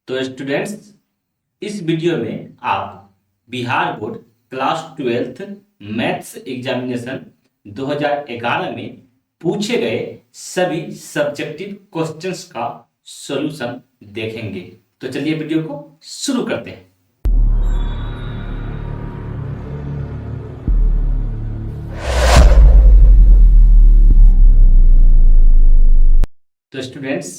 तो स्टूडेंट्स, इस वीडियो में आप Bihar board class 12th maths examination 2011 में पूछे गए सभी सब्जेक्टिव क्वेश्चंस का सॉल्यूशन देखेंगे। तो चलिए वीडियो को शुरू करते हैं। तो स्टूडेंट्स,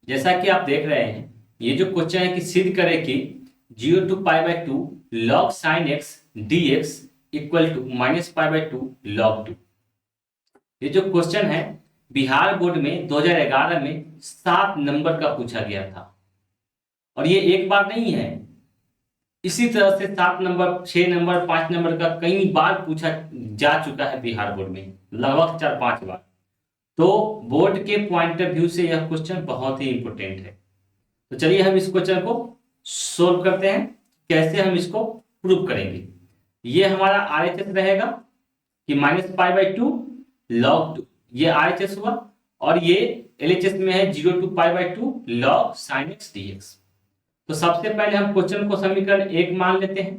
जैसा कि आप देख रहे हैं, ये जो क्वेश्चन है कि सिद्ध करें कि 0 to π/2 log sin x dx equal to -π/2 log 2। ये जो क्वेश्चन है बिहार बोर्ड में 2011 में 7 नंबर का पूछा गया था और ये एक बार नहीं है। इसी तरह से 7 नंबर, 6 नंबर, 5 नंबर का कई बार पूछा जा चुका है बिहार बोर्ड में, लगभग 4-5 बार। तो बोर्ड के पॉइंट ऑफ व्यू से यह क्वेश्चन बहुत ही इंपॉर्टेंट है। तो चलिए हम इस क्वेश्चन को सोल्व करते हैं। कैसे हम इसको प्रूव करेंगे? ये हमारा आरएचएस रहेगा कि -π/2 log 2, ये आरएचएस हुआ, और ये एलएचएस में है 0 to π/2 log sin x dx। तो सबसे पहले हम क्वेश्चन को समीकरण 1 मान लेते हैं।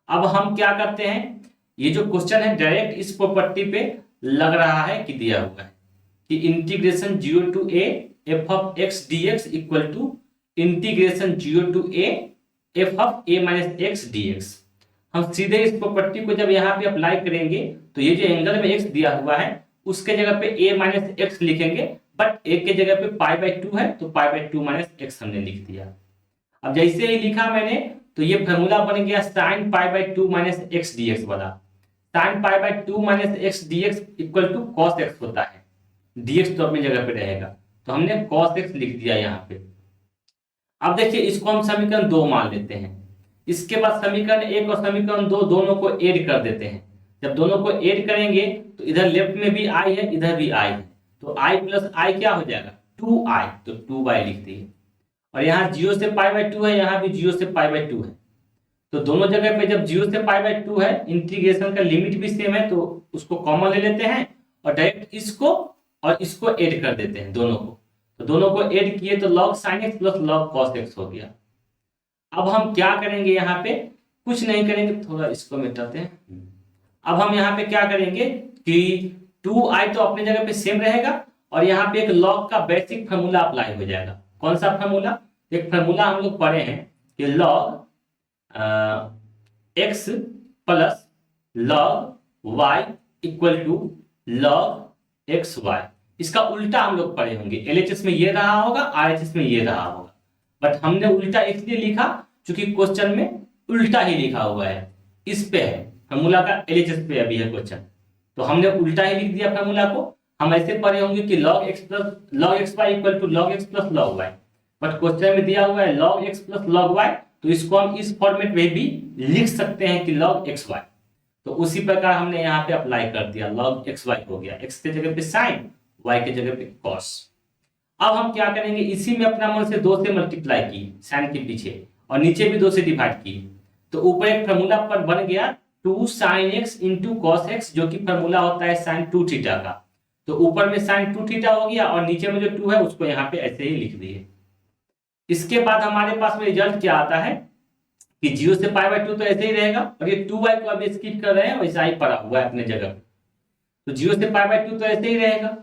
अब हम क्या करते हैं, ये जो क्वेश्चन है डायरेक्ट इस प्रॉपर्टी पे लग रहा है कि दिया हुआ है कि integration 0 to a f of x dx equal to integration 0 to a f of a minus x dx। हम सीधे इस प्रॉपर्टी को जब यहाँ पे अप्लाई करेंगे तो ये जो एंगल में x दिया हुआ है उसके जगह पे a minus x लिखेंगे, बट a के जगह पे π/2 है तो π/2 minus x हमने लिख दिया। अब जैसे ही लिखा मैंने तो ये फॉर्मूला बन गया sin π/2 minus x dx वाला। sin π/2 minus x dx equal to cos x होता है, dx तो अपनी जगह पे रहेगा, तो हमने cos x लिख दिया यहाँ पे। अब देखिए, इसको हम समीकरण 2 मान लेते हैं। इसके बाद समीकरण 1 और समीकरण 2 दोनों को ऐड कर देते हैं। जब दोनों को ऐड करेंगे तो इधर लेफ्ट में भी i है, इधर भी i है, तो i प्लस i क्या हो जाएगा 2i, तो 2y लिख दिए। और यहाँ 0 से π/2 है, यहाँ भी 0 से π/2 है, तो दोनों जगह पे जब 0 से π/2 है, इंटीग्रेशन का लिमिट भी सेम है, तो उसको कॉमन ले लेते हैं और डायरेक्ट इसको और इसको ऐड कर देते हैं दोनों को। तो दोनों को ऐड किए तो log sin x plus log cos x हो गया। अब हम क्या करेंगे, यहाँ पे कुछ नहीं करेंगे, थोड़ा इसको मिटाते हैं। अब हम यहाँ पे क्या करेंगे कि 2i तो अपने जगह पे सेम रहेगा और यहाँ पे एक log का बेसिक फार्मूला अप्लाई हो जाएगा। कौन सा फार्मूला? एक फार्मूला हम लोग पढ़े हैं कि log x plus log y equal to log xy। इसका उल्टा हम लोग पढ़े होंगे, एलएचएस में ये रहा होगा, आरएचएस में ये रहा होगा, बट हमने उल्टा इसलिए लिखा क्योंकि क्वेश्चन में उल्टा ही लिखा हुआ है। इस पे है फार्मूला का, एलएचएस पे अभी है क्वेश्चन, तो हमने उल्टा ही लिख दिया फार्मूला को। हम ऐसे पढ़े होंगे कि log x plus log xy equal to log x plus log y, but question में दिया हुआ है log x plus log y, तो इसको हम इस फॉर्मेट में भी लिख सकते हैं कि log xy। तो उसी प्रकार हमने यहाँ पे अप्लाई कर दिया, log xy हो गया, x के जगह पे sin, y के जगह पे cos। अब हम क्या करेंगे, इसी में अपना मन से 2 से मल्टीप्लाई की sin के पीछे, और नीचे भी 2 से डिवाइड की, तो ऊपर एक फार्मूला पर बन गया 2 sin x into cos x, जो कि फार्मूला होता है sin 2 थीटा का। तो ऊपर में sin 2 थीटा हो गया और नीचे में जो 2 है उसको यहाँ पे ऐसे ही लिख दिए। इसके बाद हमारे पास में रिजल्ट क्या आता है कि 0 से π/2 तो ऐसे ही रहेगा, और ये 2y को अब स्किप कर रहे हैं, वैसा ही पड़ा हुआ है अपने जगह पे, तो 0 से π/2 तो ऐसे ही रहेगा।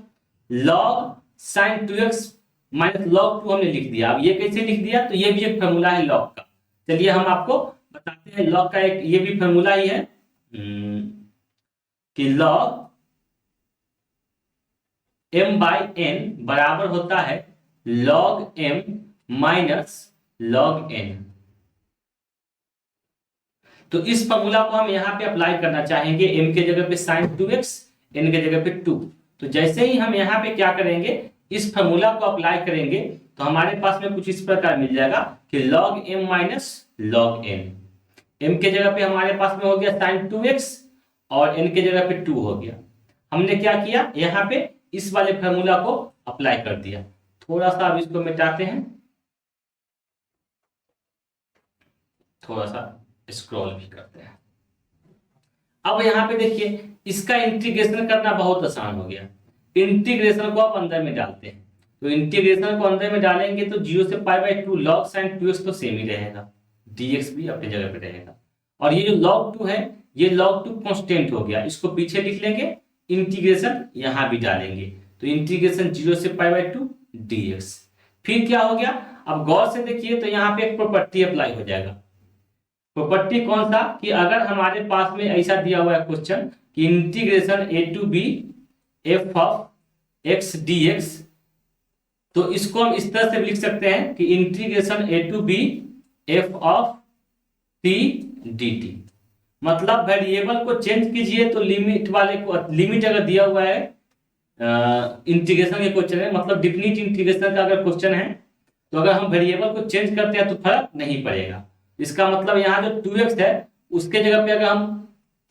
log sin 2x minus log 2 हमने लिख दिया। अब ये कैसे लिख दिया, तो ये भी एक फार्मूला है log का। चलिए हम आपको बताते हैं, log का एक ये भी फार्मूला ही है कि log m/n बराबर होता है log m minus log n। तो इस फार्मूला को हम यहाँ पे अप्लाई करना चाहेंगे, m के जगह पे sin 2x, n के जगह पे 2। तो जैसे ही हम यहाँ पे क्या करेंगे, इस फार्मूला को अप्लाई करेंगे, तो हमारे पास में कुछ इस प्रकार मिल जाएगा कि log m minus log n। m के जगह पे हमारे पास में हो गया sin 2x और n के जगह पे 2 हो गया। हमने क्या किया, यहाँ पे इस वाले फार्मूला को अप्लाई कर दिया। थोड़ा सा अब इसको मिटाते हैं, थोड़ा सा स्क्रॉल भी करते हैं। अब यहाँ पे देखिए, इसका इंटीग्रेशन करना बहुत आसान हो गया। इंटीग्रेशन को आप अंदर में डालते हैं, तो इंटीग्रेशन को अंदर में डालेंगे तो 0 से pi by 2 log sign 2x तो सेम ही रहेगा, dx भी अपनी जगह पे रहेगा। और ये जो log 2 है, ये log 2 कांस्टेंट हो गया, इसको पीछे लिख लेंगे, इंटीग्रेशन यहां भी डालेंगे, तो इंटीग्रेशन 0 से पाई बाई 2 dx। फिर क्या हो गया, अब गौर से देखिए तो यहाँ पे एक प्रॉपर्टी अप्लाई हो जाएगा। प्रॉपर्टी कौन सा, कि अगर हमारे पास में ऐसा दिया हुआ है क्वेश्चन कि integration a to B F of X dx, तो इसको हम इस तरह से लिख सकते हैं कि integration a to B F of t dt। मतलब वेरिएबल को चेंज कीजिए तो लिमिट वाले को, लिमिट अगर दिया हुआ है इंटीग्रेशन के क्वेश्चन है, मतलब डिफिनिट इंटीग्रेशन का अगर क्वेश्चन है, तो अगर हम वेरिएबल को चेंज करते हैं तो फर्क नहीं पड़ेगा। इसका मतलब यहाँ जो 2x है उसके जगह पे अगर हम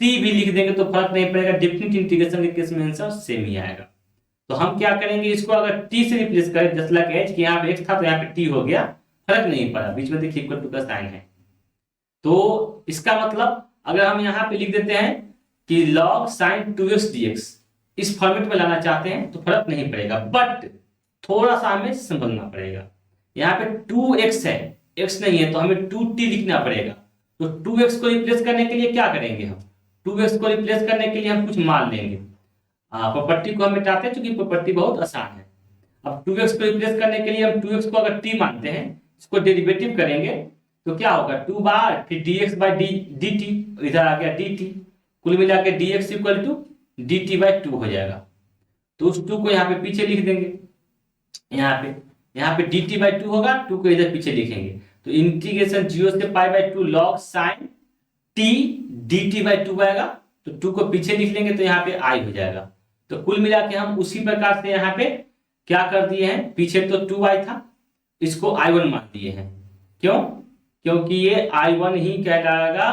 t भी लिख देंगे तो फर्क नहीं पड़ेगा, डिफिनिट इंटीग्रेशन के केस में आंसर सेम ही आएगा। तो हम क्या करेंगे, इसको अगर t से रिप्लेस करें, जस्ट लाइक एच कि यहाँ पे x था तो यहाँ पे t हो गया, फर्क नहीं पड़ा, बीच में देखिए इक्वल टू का साइन है। तो इसका मतलब अगर हम यहाँ पे लिख देते हैं कि log sin 2x dx, इस फॉर्मेट में लाना चाहते हैं तो फर्क नहीं पड़ेगा, बट थोड़ा सा हमें समझना पड़ेगा। यहाँ पे 2x है, x नहीं है, तो हमें 2t लिखना पड़ेगा। तो 2x को रिप्लेस करने के लिए क्या करेंगे, हम 2x को रिप्लेस करने के लिए हम कुछ मान लेंगे, प्रॉपर्टी को हम मिटाते हैं क्योंकि प्रॉपर्टी बहुत आसान है। अब 2x को रिप्लेस करने के लिए हम 2x को अगर t मानते हैं, इसको डेरिवेटिव करेंगे तो क्या होगा, 2 बार फिर dx बाई dt, इधर आ गया dt, कुल मिला के dx equal to dt by 2 हो जाएगा। तो उस 2 को यहाँ पे पीछे लिख देंगे, यहाँ पे dt बाई 2 होगा, 2 को इधर पीछे लिखेंगे, तो इंटीग्रेशन 0 से pi by 2 log sin t dt by 2 आएगा, तो 2 को पीछे लिख लेंगे तो यहाँ पे i हो जाएगा। तो कुल मिला के हम उसी प्रकार से यहाँ पे क्या कर दिए हैं, पीछे तो 2i था, इसको i1 मान दिए हैं। क्यों, क्योंकि ये i1 ही कहलाएगा,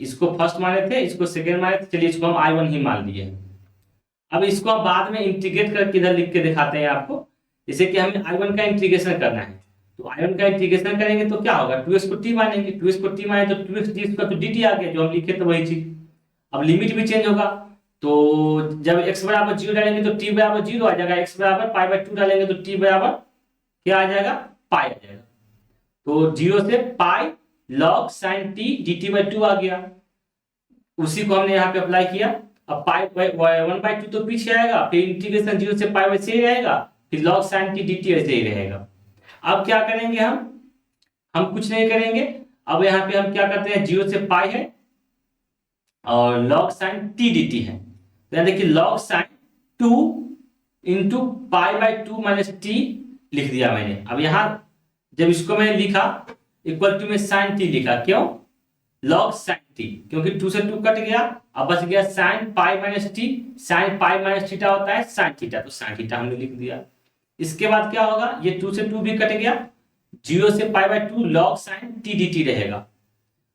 इसको फर्स्ट माने थे, इसको सेकेंड माने थे, चलिए इसको हम i1 ही मान लिए हैं। अब इसको हम बाद में इंटीग्रेट करके इधर लिख के दिखाते हैं आपको, जैसे कि हमें i1 का इंटीग्रेशन करना है, तो i1 का इंटीग्रेशन करेंगे तो क्या होगा, 2x को t मानेंगे, 2x को t माने तो 2x d का तो dt आ गया, जो हम लिखे तो वही चीज। अब लिमिट भी चेंज होगा, तो जब x बराबर 0 डालेंगे तो t बराबर 0 आ जाएगा, x बराबर पाई बाई 2 डालेंगे तो t बराबर क्या आ जाएगा, पाई आ जाएगा। तो 0 से पाई log sin t dt by 2 आ गया, उसी को हमने यहाँ पे अप्लाई किया। अब पाई 1/2 तो पीछे आएगा, फिर इंटीग्रेशन 0 से पाई वैसे ही रहेगा, फिर log sin t dt ऐसे ही रहेगा। अब क्या करेंगे, हम कुछ नहीं करेंगे, अब यहाँ पे हम क्या करते हैं, 0 से पाई है और log sin t dt है, तो यहाँ देखिए log sin 2 into pi by 2 minus t लिख दिया मैंने। अब यहाँ जब इसको मैंने लिखा इक्वल टू में sin t लिखा, क्यों, log sin t, क्योंकि 2 से 2 कट गया, अब बच गया sin pi minus T, sin pi minus theta होता है sin थीटा, तो sin थीटा हमने लिख दिया। इसके बाद क्या होगा, ये 2 से 2 भी कट गया, 0 से pi by 2 log sin t dt रहेगा।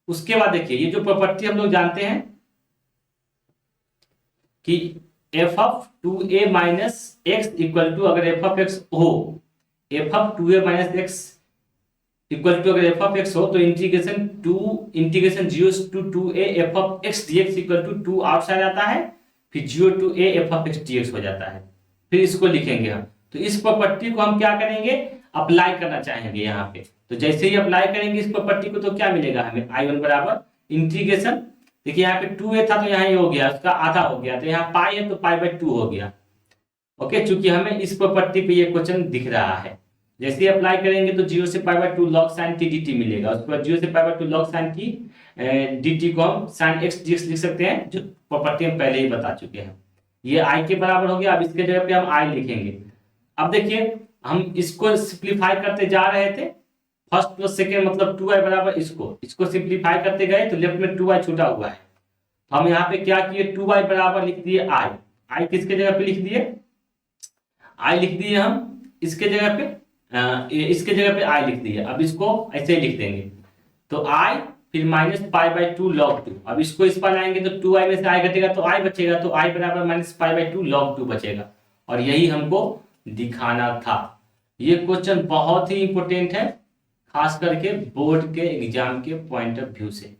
उसके बाद देखिए ये जो प्रॉपर्टी हम लोग जानते हैं कि f of 2a minus X equal to, अगर f ऑफ x हो, f of 2a minus X equal to अगर f ऑफ x हो तो integration 0 to 2a f of x dx equal to 2 outside आता है, फिर 0 to a f of x dx हो जाता है, फिर इसको लिखेंगे हम। तो इस प्रॉपर्टी को हम क्या करेंगे, अप्लाई करना चाहेंगे यहाँ पे, तो जैसे ही अप्लाई करेंगे इस प्रॉपर्टी को तो क्या मिलेगा हमें, i1 बराबर इंटीग्रेशन, देखिए यहाँ पे 2a था तो यहाँ ये हो गया, उसका आधा हो गया, तो यहाँ पाई है तो पाई बाई 2 हो गया। ओके, चूंकि हमें इस प्रॉपर्टी पे ये क्वेश्चन दिख रहा है, जैसे ही अप्लाई करेंगे तो 0 से pi by 2 log sin t dt मिलेगा, उसके बाद 0 से pi by 2 log sin t dt को हम sin x dx लिख सकते हैं, जो प्रॉपर्टी हम पहले ही बता चुके हैं। ये i के बराबर हो गया, अब इसके जगह पे हम i लिखेंगे। अब देखिए हम इसको सिंप्लीफाई करते जा रहे थे, फर्स्ट प्लस सेकेंड मतलब 2i बराबर, इसको सिंप्लीफाई करते गए तो लेफ्ट में 2i छूटा हुआ है, तो हम यहाँ पे क्या किए, 2i बराबर लिख दिए i किसके जगह पे लिख दिए, i लिख दिए हम इसके जगह पे, इसके जगह पे i लिख दिए। अब इसको ऐसे ही लिख देंगे, तो i फिर माइनस पाई बाई 2 log 2, अब इसको इस पर लाएंगे तो 2i में से i घटेगा तो i बचेगा, तो i बराबर माइनस पाई बाई 2 log 2 बचेगा, और यही हमको दिखाना था। ये क्वेश्चन बहुत ही इंपॉर्टेंट है, खास करके बोर्ड के एग्जाम के पॉइंट ऑफ व्यू से।